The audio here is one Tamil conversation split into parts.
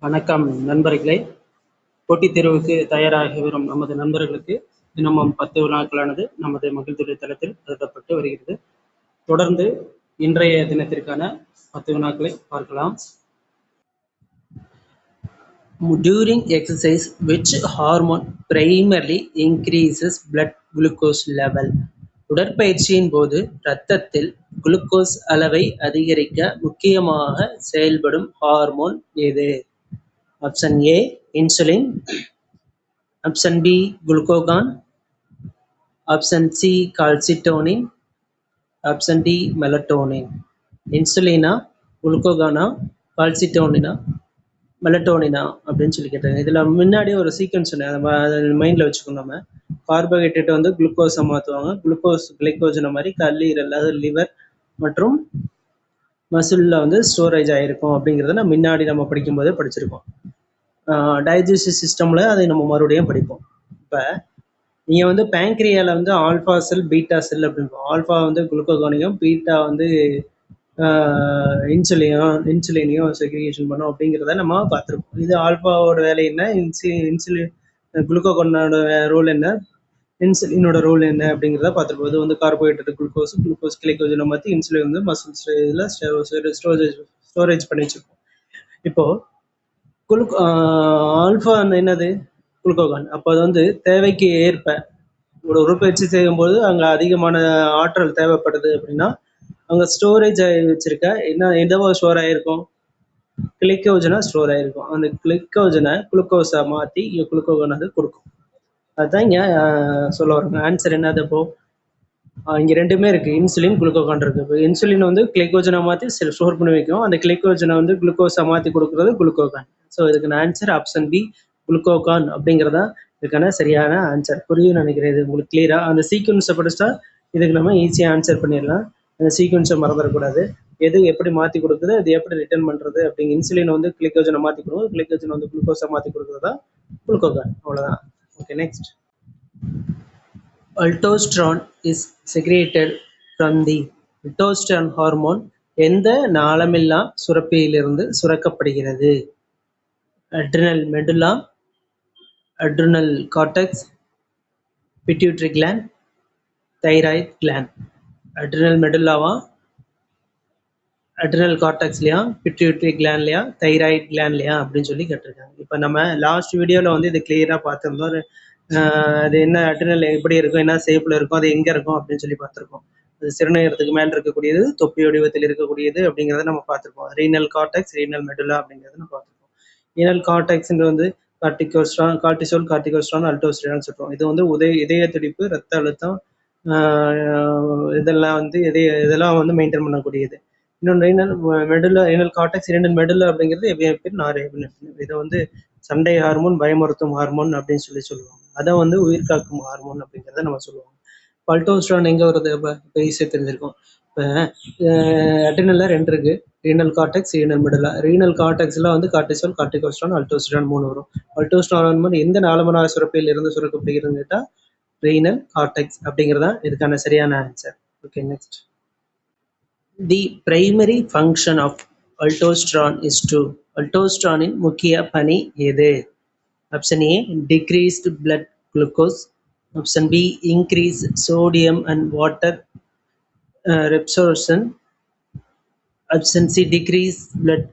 வணக்கம் நண்பர்களே. போட்டித் தேர்வுக்கு தயாராகி வரும் நமது நண்பர்களுக்கு தினமும் 10 வினாக்களானது நமது மகிழ்துறை தளத்தில் எழுதப்பட்டு வருகிறது. தொடர்ந்து இன்றைய தினத்திற்கான 10 வினாக்களை பார்க்கலாம். During exercise, which hormone primarily increases blood glucose level? உடற்பயிற்சியின் போது இரத்தத்தில் குளுக்கோஸ் அளவை அதிகரிக்க முக்கியமாக செயல்படும் ஹார்மோன் எது? Option A insulin, option B glucagon, option C calcitonin, option D melatonin. இன்சுலினா, குளுக்கோகானா, கால்சிட்டோனினா, மெலட்டோனினா அப்படின்னு சொல்லி கேட்டாங்க. இதில் முன்னாடி ஒரு சீக்வன்ஸ் அதை மைண்டில் வச்சுக்கணும். நம்ம கார்போஹைட்ரேட் வந்து குளுக்கோஸை மாற்றுவாங்க. குளுக்கோஸ் கிளைக்கோஜனை மாதிரி கல்லீரல், அதாவது லிவர் மற்றும் மசிலில் வந்து ஸ்டோரேஜ் ஆகிருக்கும் அப்படிங்கிறத நம்ம முன்னாடி நம்ம படிக்கும்போதே படிச்சிருக்கோம். டைஜஸ்டிவ் சிஸ்டமில் அதை நம்ம மறுபடியும் படிப்போம். இப்போ நீங்கள் வந்து பேங்க்ரியாவில் வந்து ஆல்ஃபா செல், பீட்டா செல் அப்படின்போம். ஆல்ஃபா வந்து குளுக்கோகானையும், பீட்டா வந்து இன்சுலினையும் செக்ரிகேஷன் பண்ணும் அப்படிங்கிறத நம்ம பார்த்துருப்போம். இது ஆல்ஃபாவோட வேலை என்ன, இன்சுலின் குளுக்கோகானோட ரோல் என்ன, இன்சுலினோட ரோல் என்ன அப்படிங்கிறத பார்த்துருப்போம். இது வந்து கார்போஹைட்ரேட் குளுக்கோஸ் கிளைக்கோஜனை மாற்றி இன்சுலின் வந்து மசில்ஸ் இதில் ஸ்டோரேஜ் பண்ணி வச்சுருப்போம். இப்போது ஆல்ஃபா என்னது, குளுக்கோகான். அப்போ அது வந்து தேவைக்கு ஏற்ப ஒரு உடற்பயிற்சி செய்யும்போது அங்கே அதிகமான ஆற்றல் தேவைப்படுது அப்படின்னா அங்கே ஸ்டோரேஜ் ஆகி வச்சிருக்க என்னவோ ஸ்டோர் ஆகிருக்கும், கிளைக்கோஜனா ஸ்டோர் ஆகிருக்கும். அந்த கிளைக்கோஜனை குளுக்கோஸை மாற்றி குளுக்கோகான் அது கொடுக்கும். அதுதான் இங்கே சொல்ல வராங்க. ஆன்சர் என்னது? அப்போது இங்கே ரெண்டுமே இருக்குது, இன்சுலின் குளுக்கோகான் இருக்குது. இப்போ இன்சுலின் வந்து கிளைக்கோஜனை மாற்றி ஸ்டோர் பண்ணி வைக்கும், அந்த கிளைக்கோஜனை வந்து குளுக்கோஸை மாற்றி கொடுக்குறது குளுக்கோகான். ஸோ இதுக்கான ஆன்சர் ஆப்ஷன் பி குளுக்கோகான் அப்படிங்கிறதா இதுக்கான சரியான ஆன்சர். புரியும் நினைக்கிறேன். இது உங்களுக்கு கிளியராக அந்த சீக்வன்ஸை படிச்சா இதுக்கு நம்ம ஈஸியாக ஆன்சர் பண்ணிடலாம். அந்த சீக்வன்ஸை மறந்துடக்கூடாது. எது எப்படி மாற்றி கொடுக்குது, அது எப்படி ரிட்டர்ன் பண்ணுறது அப்படிங்க. இன்சுலின் வந்து கிளைக்கோஜனை மாற்றி கொடுக்கும், கிளைக்கோஜன் வந்து குளுக்கோஸை மாற்றி கொடுக்குறதா குளுக்கோகான். அவ்வளோதான். Okay, next. Aldosterone is secreted from the aldosterone hormone எந்த நாளமில்லா சுரப்பியிலிருந்து சுரக்கப்படுகிறது? Adrenal medulla, adrenal cortex, pituitary gland, thyroid gland. Adrenal மெடுல்லாவா, அட்ரினல் கார்டெக்ஸ்லையா, பிட்யூட்டரி கிளாண்ட்லையா, தைராய்டு கிளாண்ட்லையா அப்படின்னு சொல்லி கேட்டிருக்காங்க. இப்போ நம்ம லாஸ்ட் வீடியோவில் வந்து இது கிளியராக பார்த்துருந்தோம். அது என்ன அட்ரினல் எப்படி இருக்கும், என்ன ஷேப்பில் இருக்கும், அது எங்கே இருக்கும் அப்படின்னு சொல்லி பார்த்துருக்கோம். அது சிறுநீரகத்துக்கு மேலே இருக்கக்கூடியது, தொப்பி வடிவத்தில் இருக்கக்கூடியது அப்படிங்கிறத நம்ம பார்த்துருக்கோம். ரீனல் கார்டெக்ஸ், ரீனல் மெடுல்லா அப்படிங்கிறத நம்ம பார்த்துருக்கோம். ரீனல் கார்டெக்ஸ்ன்றது வந்து கார்டிகோஸ்ட்ரான், அல்டோஸ்டரான் சொல்கிறோம். இது வந்து இதய துடிப்பு, ரத்த அழுத்தம், இதெல்லாம் வந்து இதெல்லாம் வந்து மெயின்டைன் பண்ணக்கூடியது. இன்னொன்று ரீனல் கார்டெக்ஸ், ரீனல் மெடுல்லா அப்படிங்கிறது இதை வந்து சண்டை ஹார்மோன், பயமுறுத்தும் ஹார்மோன் அப்படின்னு சொல்லுவாங்க. அதை வந்து உயிர் காக்கும் ஹார்மோன் அப்படிங்கிறத நம்ம சொல்லுவாங்க. அல்டோஸ்டரான் எங்கே வருது? இப்போ ஈஸியாக தெரிஞ்சிருக்கும். இப்போ அட்ரினல்ல 2 இருக்குது, renal cortex, renal medulla. Renal கார்டெக்ஸில் வந்து கார்டிசோல், கார்டிகோஸ்ட்ரான், அல்டோஸ்டரான் 3 வரும். அல்டோஸ்டரான் எந்த நாளமில்லா சுரப்பியில் இருந்து சுரக்கப்படுகிறதுன்னு கேட்டால் ரீனல் கார்டெக்ஸ் அப்படிங்கிறதா இதுக்கான சரியான answer. Okay, next. The primary function of aldosterone is to. அல்டோஸ்டரானின் முக்கிய பணி எது? Option A decreased blood glucose, option B increase sodium and water reabsorption, option C decrease blood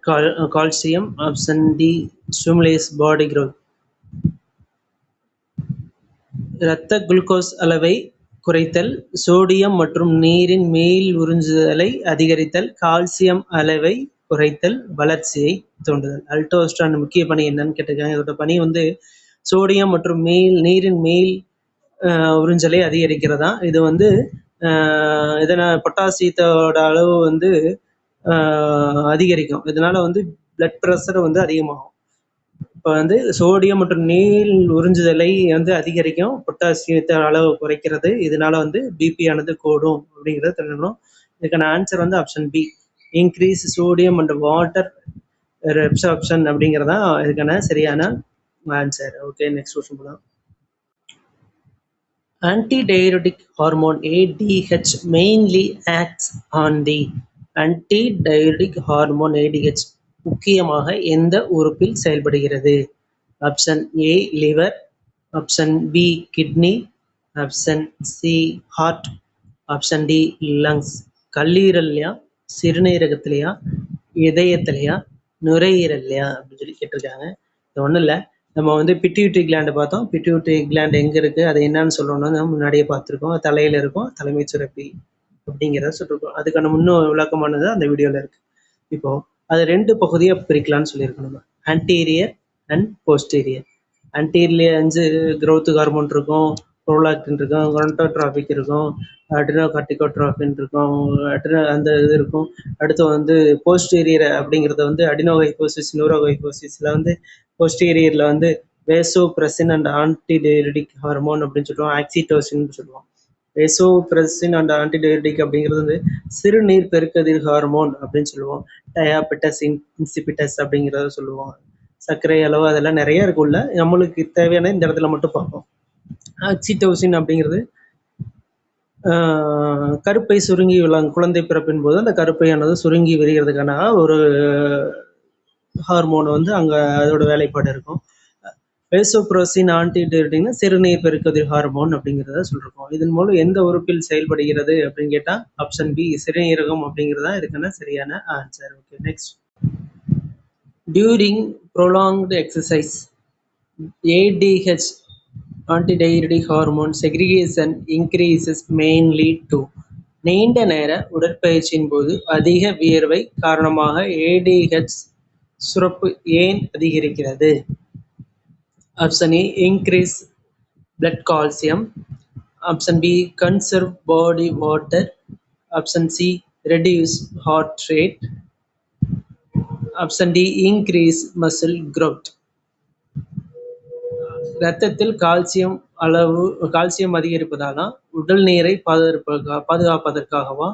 calcium, option D stimulates body growth. இரத்த குளுக்கோஸ் அளவை குறைத்தல், சோடியம் மற்றும் நீரின் மீள் உறிஞ்சுதலை அதிகரித்தல், கால்சியம் அளவை குறைத்தல், வளர்ச்சியை தூண்டுதல். அல்டோஸ்டரான் முக்கிய பணி என்னன்னு கேட்டிருக்காங்க. இதோட பணி வந்து சோடியம் மற்றும் நீரின் மீள் உறிஞ்சலை அதிகரிக்கிறதா. இது வந்து இதனால் பொட்டாசியத்தோட அளவு வந்து அதிகரிக்கும். இதனால வந்து பிளட் ப்ரெஷர் வந்து அதிகமாகும். இப்போ வந்து சோடியம் மற்றும் நீர் உறிஞ்சுதலை வந்து அதிகரிக்கும், பொட்டாசியத்தை அளவு குறைக்கிறது. இதனால வந்து பிபி ஆனது கூடும் அப்படிங்கிறத தெரிஞ்சுக்கணும். இதுக்கான ஆன்சர் வந்து option B increase sodium and water reabsorption அப்படிங்கிறதா இதுக்கான சரியான ஆன்சர். ஓகே, நெக்ஸ்ட் கொஸ்டின் போகலாம். Antidiuretic hormone ADH mainly acts on the antidiuretic hormone ADH முக்கியமாக எந்த உறுப்பில் செயல்படுகிறது? Option A liver, option B kidney, option C heart, option D lungs. கல்லீரல்லையா, சிறுநீரகத்திலையா, இதயத்திலையா, நுரையீரல்லையா அப்படின்னு சொல்லி கேட்டிருக்காங்க. இது ஒன்றும் இல்லை, நம்ம வந்து பிட்யூட்டரி கிளாண்டை பார்த்தோம். பிட்யூட்டரி கிளாண்ட் எங்கே இருக்குது, அது என்னன்னு சொல்லணும்னு நம்ம முன்னாடியே பார்த்துருக்கோம். தலையில் இருக்கும், தலைமை சுரப்பி அப்படிங்கிறத சொல்லியிருக்கோம். அதுக்கான முன்னும் விளக்கமானது அந்த வீடியோவில் இருக்குது. இப்போது அது 2 பகுதியாக பிரிக்கலாம்னு சொல்லியிருக்கோம் நம்ம, ஆன்டீரியர் அண்ட் போஸ்டீரியர். ஆன்டீரியர்லேயே 5 growth ஹார்மோன் இருக்கும், ப்ரோலாக்டின் இருக்கும், குரோனோட்ரோபிக் இருக்கும், அட்ரினோகார்டிகோட்ரோபின் இருக்கும், அந்த இது இருக்கும். அடுத்து வந்து போஸ்டீரியர் அப்படிங்கிறது வந்து அடினோஹைபோசிஸ், நியூரோஹைபோசிஸில் வந்து போஸ்டீரியரில் வந்து வேசோப்ரெசின் அண்ட் ஆன்டிடையூரிட்டிக் ஹார்மோன் அப்படின்னு சொல்லுவோம், ஆக்சிடோசின் சொல்லுவோம். வேசோப்ரெசின் அண்ட் ஆன்டிடையூரிட்டிக் அப்படிங்கிறது வந்து சிறுநீர் பெருக்கதிர் ஹார்மோன் அப்படின்னு சொல்லுவோம். டயாபெட்டஸ் இன்சிபிட்டஸ் அப்படிங்கிறத சொல்லுவோம். சர்க்கரை அளவு அதெல்லாம் நிறைய இருக்குல்ல, நம்மளுக்கு தேவையான இந்த இடத்துல மட்டும் பார்ப்போம். ஆக்சிடோசின் அப்படிங்கிறது கருப்பை சுருங்கி குழந்தை பிறப்பின் போது அந்த கருப்பையானது சுருங்கி விரிகிறதுக்கான ஒரு ஹார்மோன் வந்து அங்கே அதோட வேலைப்பாடு இருக்கும். வேசோப்ரோசின் ஆன்டிடையூரிட்டிக்னா சிறுநீர் பெருக்கதிர் ஹார்மோன் அப்படிங்கிறத சொல்லியிருக்கோம். இதன் மூலம் எந்த உறுப்பில் செயல்படுகிறது அப்படின்னு கேட்டால் ஆப்ஷன் பி சிறுநீரகம் அப்படிங்கிறதா இதுக்கான சரியான answer. Okay, next. During prolonged exercise ADH antidiuretic hormone segregation increases mainly to. நீண்ட நேர உடற்பயிற்சியின் போது அதிக வியர்வை காரணமாக ADH சுரப்பு ஏன் அதிகரிக்கிறது? Option A increase blood calcium, option B conserve body water, option C reduce heart rate, option D increase muscle growth. இரத்தத்தில் கால்சியம் அதிகரிப்பதால உடல் நீரை பாதுகாப்பதற்காகவா,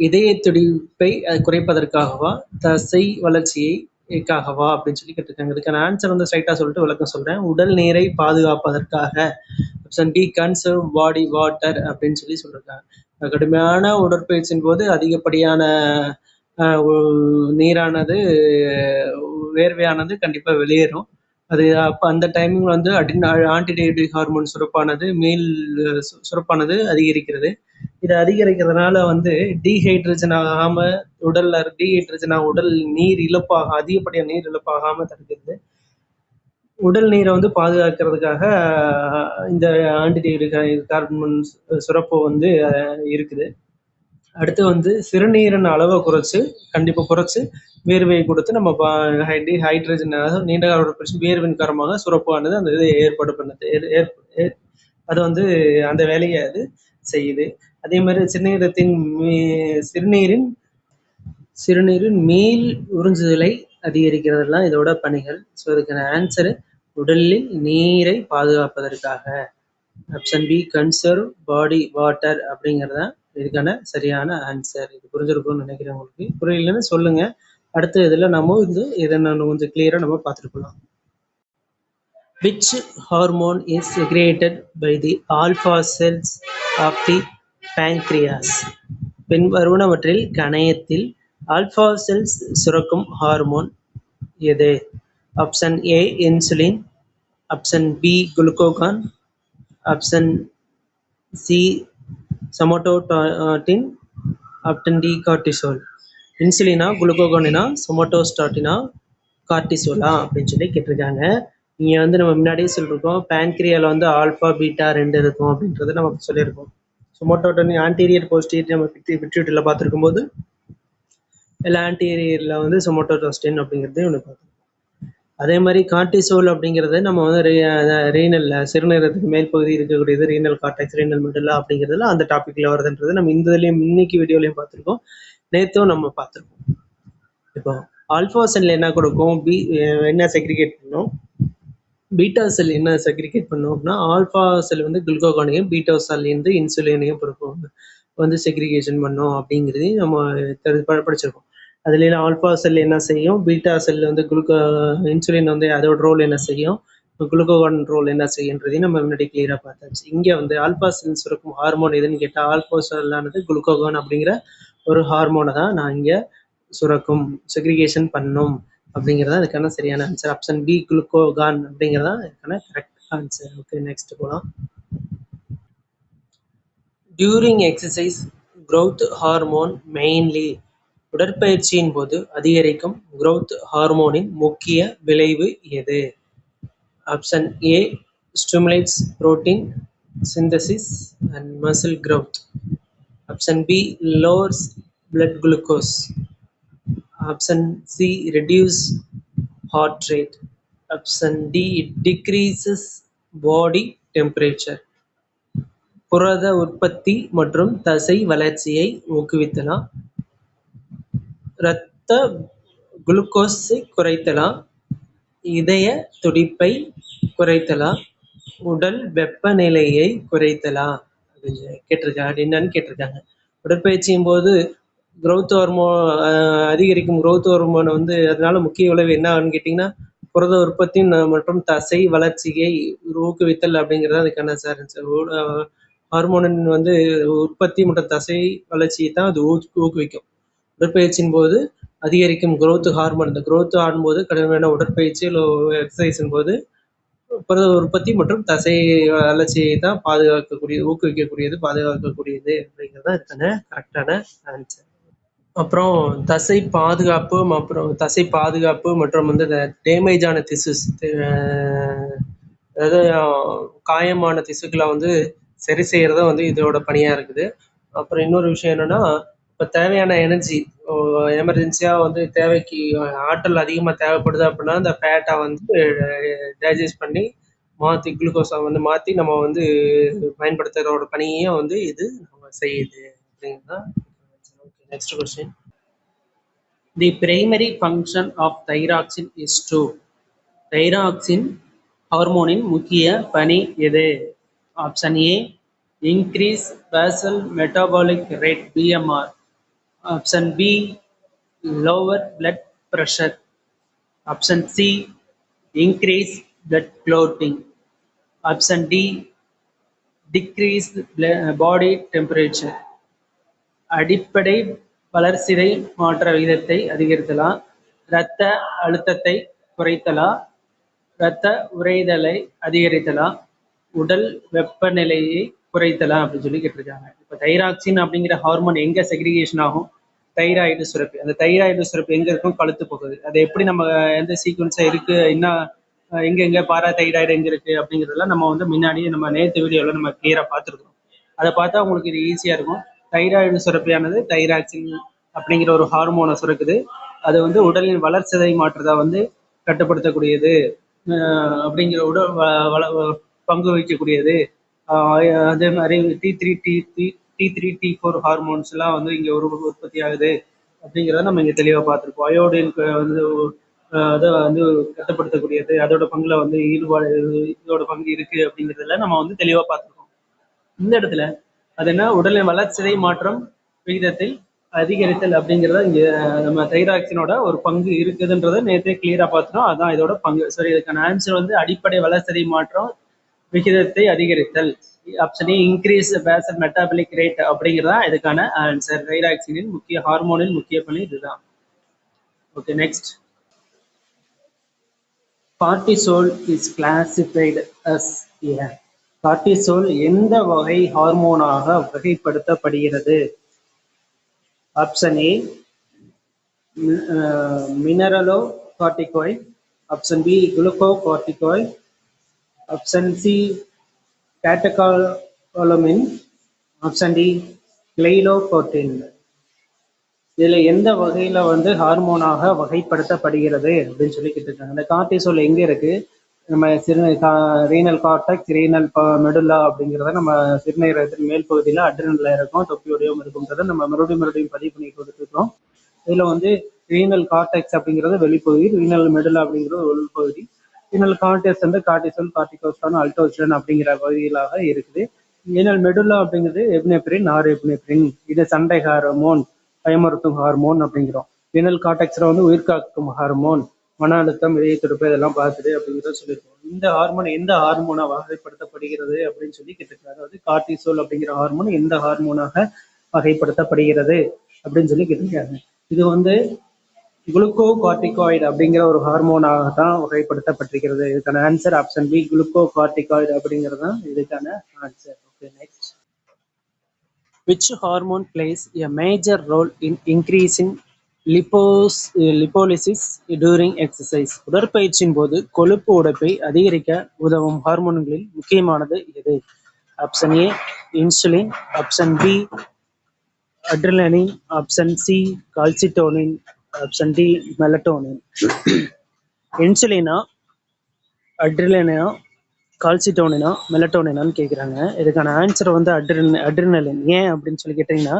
இதய துடிப்பை குறைப்பதற்காகவா, தசை வளர்ச்சியைக்காகவா அப்படின்னு சொல்லி கேட்டிருக்காங்க. இதுக்கான ஆன்சர் வந்து ஸ்ட்ரைட்டாக சொல்லிட்டு விளக்கம் சொல்கிறேன். உடல் நீரை பாதுகாப்பதற்காக. Option D conserve body water அப்படின்னு சொல்லி சொல்லியிருக்காங்க. கடுமையான உடற்பயிற்சியின் போது அதிகப்படியான நீரானது, வேர்வையானது கண்டிப்பாக வெளியேறும். அது அப்போ அந்த டைமிங் வந்து ஆன்டிடையூரிட்டிக் ஹார்மோன் சுரப்பானது அதிகரிக்கிறது. இது அதிகரிக்கிறதுனால வந்து டீஹைட்ரேஷன் ஆகாமல் உடல் நீர் இழப்பாக, அதிகப்படியான நீர் இழப்பாகாமல் தடுக்கிறது. உடல் நீரை வந்து பாதுகாக்கிறதுக்காக இந்த ஆன்டிடையூரிட்டிக் ஹார்மோன் சுரப்பு வந்து இருக்குது. அடுத்து வந்து சிறுநீரின் அளவை குறைச்சி வேர்வையை கொடுத்து நம்ம ஹைட்ரஜன், அதாவது நீண்ட கால உடற்பயிற்சி வேர்வின் காரணமாக சுரப்பானது அந்த இதை ஏற்பாடு பண்ணுது. அது வந்து அந்த வேலையை அது செய்யுது. அதே மாதிரி சிறுநீரின் மீள் உறிஞ்சுதலை அதிகரிக்கிறதெல்லாம் இதோட பணிகள். ஸோ இதுக்கான ஆன்சரு உடலில் நீரை பாதுகாப்பதற்காக. Option B conserve body water அப்படிங்கிறது தான் இதுக்கான சரியான ஆன்சர். இது புரிஞ்சிருக்கும்னு நினைக்கிறேன். உங்களுக்கு புரியலன்னு சொல்லுங்க. அடுத்த இதில் நம்ம இதை கொஞ்சம் கிளியராக நம்ம பார்த்துருக்கலாம். Which hormone is secreted by the alpha cells of the pancreas? பின்வருவனவற்றில் கணையத்தில் ஆல்பா செல்ஸ் சுரக்கும் ஹார்மோன் எது? Option A insulin, option B glucagon, option C somatostatin, option D cortisol. இன்சுலினா, குளுக்கோகானினா, சொமட்டோஸ்டாட்டினா, கார்டிசோலா அப்படின்னு சொல்லி கேட்டிருக்காங்க. இங்கே வந்து நம்ம முன்னாடியே சொல்லியிருக்கோம், பேன்க்ரியாவில் வந்து ஆல்ஃபா பீட்டா 2 இருக்கும் அப்படின்றத நம்ம சொல்லியிருக்கோம். சொமட்டோடானின் ஆன்டீரியர் போஸ்டீரியர் நம்ம பிட்யூட்டரியில் பார்த்துருக்கும் போது இல்லை ஆன்டீரியரில் வந்து சொமட்டோஸ்டாட்டின் அப்படிங்கிறது ஒன்று பார்த்துருக்கோம். அதே மாதிரி கார்டிசோல் அப்படிங்கிறது நம்ம வந்து ரீனல், சிறுநீரகத்துக்கு மேல் பகுதி இருக்கக்கூடியது ரீனல் கார்டெக்ஸ், ரீனல் மெடுல்லா அப்படிங்கிறதுல அந்த டாப்பிக்கில் வருதுன்றது நம்ம இன்னைக்கு வீடியோலையும் பார்த்துருக்கோம், நேற்றும் நம்ம பார்த்துருக்கோம். இப்போ ஆல்ஃபா செல் என்ன கொடுக்கும், என்ன செக்ரிகேட் பண்ணும், பீட்டா செல் என்ன செக்ரிகேட் பண்ணும் அப்படின்னா, ஆல்ஃபா செல் வந்து குளுக்கோகானையும், பீட்டா செல் வந்து இன்சுலினையும் வந்து செக்ரிகேஷன் பண்ணும் அப்படிங்கிறதையும் நம்ம படிச்சிருக்கோம். அதுல ஆல்ஃபா செல் என்ன செய்யும், பீட்டா செல் வந்து இன்சுலின் வந்து அதோட ரோல் என்ன செய்யும், குளுக்கோகான் ரோல் என்ன செய்யுன்றதையும் நம்ம முன்னாடி கிளியரா பார்த்தாச்சு. இங்க வந்து ஆல்ஃபா செல் சுரக்கும் ஹார்மோன் எதுன்னு கேட்டால், ஆல்ஃபா செல்லானது குளுக்கோகான் அப்படிங்கிற ஒரு ஹார்மோனை தான் நான் இங்க சுரக்கும், செக்ரிகேஷன் பண்ணும் அப்படிங்கிறது அதுக்கான சரியான ஆன்சர். ஆப்ஷன் பி குளுக்கோகான் அப்படிங்கிறது தான் அதுக்கான கரெக்ட் ஆன்சர். ஓகே, நெக்ஸ்ட் போகலாம். During exercise growth hormone mainly. உடற்பயிற்சியின் போது அதிகரிக்கும் growth ஹார்மோனின் முக்கிய விளைவு எது? Option A stimulates protein synthesis and muscle growth. Option B lowers blood glucose. Option C reduce heart rate. Option D decreases body temperature. புரத உற்பத்தி மற்றும் தசை வளர்ச்சியை ஊக்குவித்தலாம், இரத்த குளுக்கோஸை குறைத்தலாம், இதய துடிப்பை குறைத்தலாம், உடல் வெப்பநிலையை குறைத்தலாம் அப்படின்னு கேட்டிருக்காங்க. என்னன்னு கேட்டிருக்காங்க. உடற்பயிற்சியின் போது growth ஹார்மோன் அதிகரிக்கும் growth ஹார்மோன் வந்து அதனால முக்கிய விளைவு என்னன்னு கேட்டிங்கன்னா புரத உற்பத்தி மற்றும் தசை வளர்ச்சியை ஊக்குவித்தல் அப்படிங்கிறது அதுக்கான சார் ஹார்மோனின் வந்து உற்பத்தி மற்றும் தசை வளர்ச்சியை தான் அது ஊக்குவிக்கும். உடற்பயிற்சியின் போது அதிகரிக்கும் growth ஹார்மோன். இந்த growth ஹார்மோன் போது கடுமையான உடற்பயிற்சி எக்ஸசைஸின் போது புரத உற்பத்தி மற்றும் தசை வளர்ச்சியை தான் ஊக்குவிக்கக்கூடியது, பாதுகாக்கக்கூடியது அப்படிங்கிறது தான் இதுக்கான கரெக்டான ஆன்சர். அப்புறம் தசை பாதுகாப்பு மற்றும் வந்து இந்த டேமேஜான திசுஸ், அதாவது காயமான திசுக்களை வந்து சரி செய்யறத வந்து இதோட பணியா இருக்குது. அப்புறம் இன்னொரு விஷயம் என்னன்னா, இப்போ தேவையான எனர்ஜி எமர்ஜென்சியாக வந்து தேவைக்கு ஆற்றல் அதிகமாக தேவைப்படுது அப்படின்னா இந்த ஃபேட்டை வந்து டைஜஸ்ட் பண்ணி குளுக்கோஸை வந்து மாற்றி நம்ம வந்து பயன்படுத்துறதோட பணியையும் வந்து இது நம்ம செய்யுது அப்படிங்கிறது தான். Okay, next question. The primary function of thyroxine is to. Thyroxine ஹார்மோனின் முக்கிய பணி எது? Option A increase basal metabolic rate BMR. Option B lower blood pressure. Option C increase blood clotting. Option D decrease body temperature. அடிப்படை வளர்சிதை மாற்ற விகிதத்தை அதிகரித்தலாம், இரத்த அழுத்தத்தை குறைத்தலாம், இரத்த உறைதலை அதிகரித்தலாம், உடல் வெப்பநிலையை குறைத்தலாம் அப்படின்னு சொல்லி கேட்டிருக்காங்க. இப்போ தைராக்சின் அப்படிங்கிற ஹார்மோன் எங்க செக்ரிகேஷன் ஆகும்? தைராய்டு சுரப்பி. அந்த தைராய்டு சுரப்பி எங்க இருக்கும்? கழுத்து பகுதி. அது எப்படி நம்ம எந்த சீக்வன்ஸா இருக்கு, என்ன எங்க பாரா தைராய்டு எங்க இருக்கு அப்படிங்கிறதெல்லாம் நம்ம வந்து முன்னாடியே நம்ம நேற்று வீடியோவில் நம்ம கிளியரா பார்த்துருக்கோம். அதை பார்த்தா உங்களுக்கு இது ஈஸியா இருக்கும். தைராய்டு சுரப்பியானது தைராக்சின் அப்படிங்கிற ஒரு ஹார்மோனை சுரக்குது. அது வந்து உடலின் வளர்ச்சிதை மாற்றத்தை வந்து கட்டுப்படுத்தக்கூடியது, அப்படிங்கிற உடல் பங்கு வகிக்கக்கூடியது. அதே மாதிரி T3 T4 ஹார்மோன்ஸ் எல்லாம் வந்து இங்க உற்பத்தி ஆகுது அப்படிங்கிறத நம்ம இங்க தெளிவா பார்த்துருப்போம். அயோடினுக்கு வந்து அதை வந்து கட்டுப்படுத்தக்கூடியது, அதோட பங்குல வந்து ஈடுபாடு, இதோட பங்கு இருக்கு அப்படிங்கிறதுல நம்ம வந்து தெளிவா பார்த்துருக்கோம். இந்த இடத்துல அது என்ன, உடலின் வளர்ச்சிதை மாற்றம் விகிதத்தை அதிகரித்தல் அப்படிங்கிறத இங்க நம்ம தைராக்சினோட ஒரு பங்கு இருக்குதுன்றதை நேற்றே கிளியரா பார்த்துட்டோம். அதான் இதோட பங்கு. சரி, இதுக்கான ஆன்சர் வந்து அடிப்படை வளர்ச்சிதை மாற்றம் விகிதத்தை அதிகரித்தல். Option A increase basal metabolic rate அப்படிங்கிறதா இதுக்கான ஆன்சர். தைராக்சினின் முக்கிய ஹார்மோனின் முக்கிய பணி இதுதான். Okay, next. Cortisol is classified as A. Cortisol எந்த வகை ஹார்மோனாக வகைப்படுத்தப்படுகிறது? Option A mineralocorticoid. Option B glucocorticoid. Option C catecholamine. Option D glylocotin. இதுல எந்த வகையில வந்து ஹார்மோனாக வகைப்படுத்தப்படுகிறது அப்படின்னு சொல்லி கேட்டிருக்காங்க. இந்த கார்டிசோல் எங்க இருக்கு? நம்ம ரீனல் கார்டெக்ஸ், ரீனல் மெடுல்லா அப்படிங்கிறத நம்ம சிறுநீரகத்தின் மேல் பகுதியில அட்ரினல்ல இருக்கும், தொப்பியோடையும் இருக்கும்ன்றதை நம்ம மறுபடியும் பதிவு பண்ணி கொடுத்துருக்கோம். இதுல வந்து ரீனல் கார்டெக்ஸ் அப்படிங்கிறது வெளிப்பகுதி, ரீனல் மெடுல்லா அப்படிங்கிறது உள்பகுதி. ரீனல் கார்டெக்ஸ் வந்து கார்டிசோல், கார்டிகோஸ்டான், அல்டோஸ்டிரான் அப்படிங்கிற பகுதிகளாக இருக்குது. ரீனல் மெடுல்லா அப்படிங்கிறது எப்னெப்ரின், நார் எப்னெப்ரின். இது சண்டை ஹார்மோன், பயமுறுத்தும் ஹார்மோன் அப்படிங்கிறோம். ரீனல் கார்டெக்ஸ்ல வந்து உயிர்காக்கும் ஹார்மோன், மன அழுத்தம், இதய துடிப்பு இதெல்லாம் பார்க்குது அப்படிங்கிறத சொல்லியிருக்கோம். இந்த ஹார்மோன் எந்த ஹார்மோனா வகைப்படுத்தப்படுகிறது அப்படின்னு சொல்லி கேட்டிருக்காரு. அதாவது கார்டிசோல் அப்படிங்கிற ஹார்மோன் எந்த ஹார்மோனாக வகைப்படுத்தப்படுகிறது அப்படின்னு சொல்லி கேட்டிருக்காங்க. இது வந்து குளுக்கோகார்டிகாய்டு அப்படிங்கிற ஒரு ஹார்மோனாக தான் வகைப்படுத்தப்பட்டிருக்கிறது. இதுக்கான ஆன்சர் ஆப்ஷன் பி, குளுக்கோகார்டிகாய்டு அப்படிங்கிறது தான் இதுக்கான answer. Okay, next. Which hormone plays a major role in increasing lipolysis during exercise? உடற்பயிற்சியின் போது கொழுப்பு உடைப்பை அதிகரிக்க உதவும் ஹார்மோன்களில் முக்கியமானது எது? Option A insulin, option B adrenaline, option C calcitonin, option D melatonin. இன்சுலினா, அட்ரினலினா, கால்சிட்டோனினா, மெலட்டோனினான்னு கேட்குறாங்க. இதுக்கான ஆன்சர் வந்து அட்ரினலின். ஏன் அப்படின்னு சொல்லி கேட்டிங்கன்னா,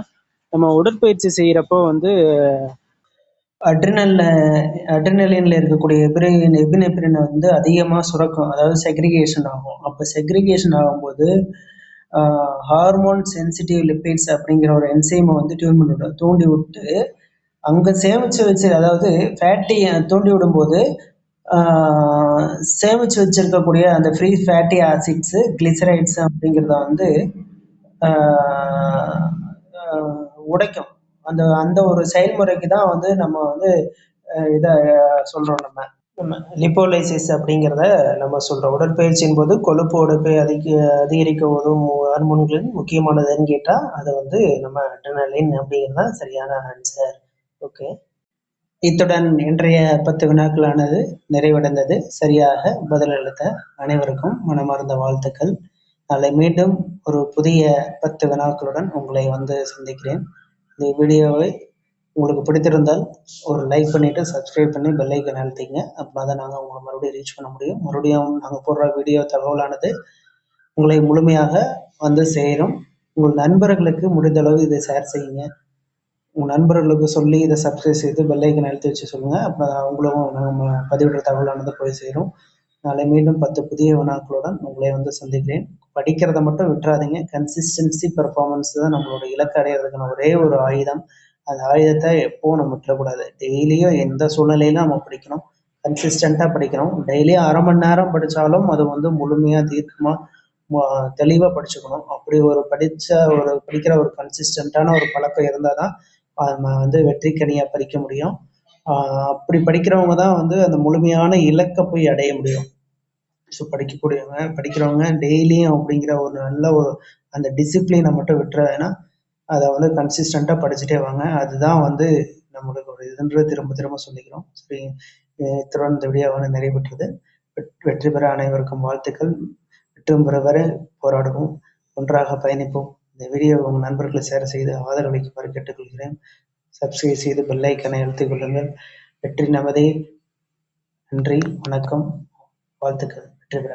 நம்ம உடற்பயிற்சி செய்கிறப்போ வந்து அட்ரினல்ல அட்ரினலின்ல இருக்கக்கூடிய எபினெப்ரின் வந்து அதிகமாக சுரக்கும், அதாவது செக்ரிகேஷன் ஆகும். அப்போ செக்ரிகேஷன் ஆகும்போது ஹார்மோன் சென்சிட்டிவ் லிப்பிட்ஸ் அப்படிங்கிற ஒரு என்சைமை வந்து தூண்டி விட்டு அங்கே சேமித்து வச்சு, அதாவது ஃபேட்டி தூண்டி விடும்போது சேமித்து வச்சிருக்கக்கூடிய அந்த ஃப்ரீ ஃபேட்டி ஆசிட்ஸு, கிளிசரைட்ஸ் அப்படிங்கிறத வந்து உடைக்கும். அந்த அந்த ஒரு செயல்முறைக்கு தான் வந்து நம்ம வந்து இதை சொல்கிறோம். நம்ம லிப்போலைசிஸ் அப்படிங்கிறத நம்ம சொல்கிறோம். உடற்பயிற்சியின் போது கொழுப்பு உடைப்பை அதிகரிக்க உதவும் ஹார்மோன்களின் முக்கியமானதுன்னு கேட்டால் அது வந்து நம்ம அட்ரினலின் அப்படிங்கிறது தான் சரியான ஆன்சர். ஓகே, இத்துடன் இன்றைய 10 வினாக்களானது நிறைவடைந்தது. சரியாக பதிலளித்த அனைவருக்கும் மனமார்ந்த வாழ்த்துக்கள். நாளை மீண்டும் ஒரு புதிய 10 வினாக்களுடன் உங்களை வந்து சந்திக்கிறேன். இந்த வீடியோவை உங்களுக்கு பிடித்திருந்தால் ஒரு லைக் பண்ணிவிட்டு சப்ஸ்கிரைப் பண்ணி பெல் ஐக்கன் அழுத்திங்க. அப்படின்னா தான் நாங்கள் உங்களை மறுபடியும் ரீச் பண்ண முடியும். மறுபடியும் நாங்கள் போடுற வீடியோ தகவலானது உங்களை முழுமையாக வந்து சேரும். உங்கள் நண்பர்களுக்கு முடிந்தளவு இதை ஷேர் செய்யுங்க. உங்கள் நண்பர்களுக்கு சொல்லி இதை சப்ஸ்கிரைப் செய்து பெல் ஐக்கன் அழுத்தி வச்சு சொல்லுங்கள். அப்போ அவங்களும் நம்ம பதிவிடுற தகவலானது போய் சேரும். நாளை மீண்டும் 10 புதிய வினாக்களுடன் உங்களை வந்து சந்திக்கிறேன். படிக்கிறத மட்டும் விட்டுறாதீங்க. கன்சிஸ்டன்சி பெர்ஃபார்மன்ஸ் தான் நம்மளோட இலக்கு அடையிறதுக்கான ஒரே ஒரு ஆயுதம். அந்த ஆயுதத்தை எப்பவும் நம்ம விட்டுறக்கூடாது. டெய்லியும் எந்த சூழ்நிலையிலும் நம்ம படிக்கணும், கன்சிஸ்டண்ட்டாக படிக்கணும். டெய்லியும் அரை மணி நேரம் படித்தாலும் அது வந்து முழுமையாக தீர்க்கமாக தெளிவாக படிச்சுக்கணும். அப்படி ஒரு படிக்கிற ஒரு கன்சிஸ்டண்ட்டான ஒரு பழக்கம் இருந்தால் தான் நம்ம வந்து வெற்றிக்கனியாக பறிக்க முடியும். அப்படி படிக்கிறவங்க தான் வந்து அந்த முழுமையான இலக்கை போய் அடைய முடியும். ஸோ படிக்கிறவங்க டெய்லியும் அப்படிங்கிற ஒரு நல்ல ஒரு அந்த டிசிப்ளினை மட்டும் விட்டுற வேணாம். அதை வந்து கன்சிஸ்டண்ட்டாக படிச்சுட்டே வாங்க. அதுதான் வந்து நம்மளுக்கு ஒரு இதுன்றது திரும்ப திரும்ப சொல்லிக்கிறோம். சரி, இத்துடன் இந்த வீடியோவான நிறைவேற்றது. வெற்றி பெற அனைவருக்கும் வாழ்த்துக்கள். வெற்றி பெற வரை போராடுவோம், ஒன்றாக பயணிப்போம். இந்த வீடியோ உங்கள் நண்பர்களை ஷேர் செய்து ஆதரவளிக்குமாறு கேட்டுக்கொள்கிறேன். சப்ஸ்கிரைப் செய்து பெல் ஐக்கனை அழுத்திக் கொள்ளுங்கள். வெற்றி நமதே. நன்றி, வணக்கம், வாழ்த்துக்கள். வெற்றி பெற.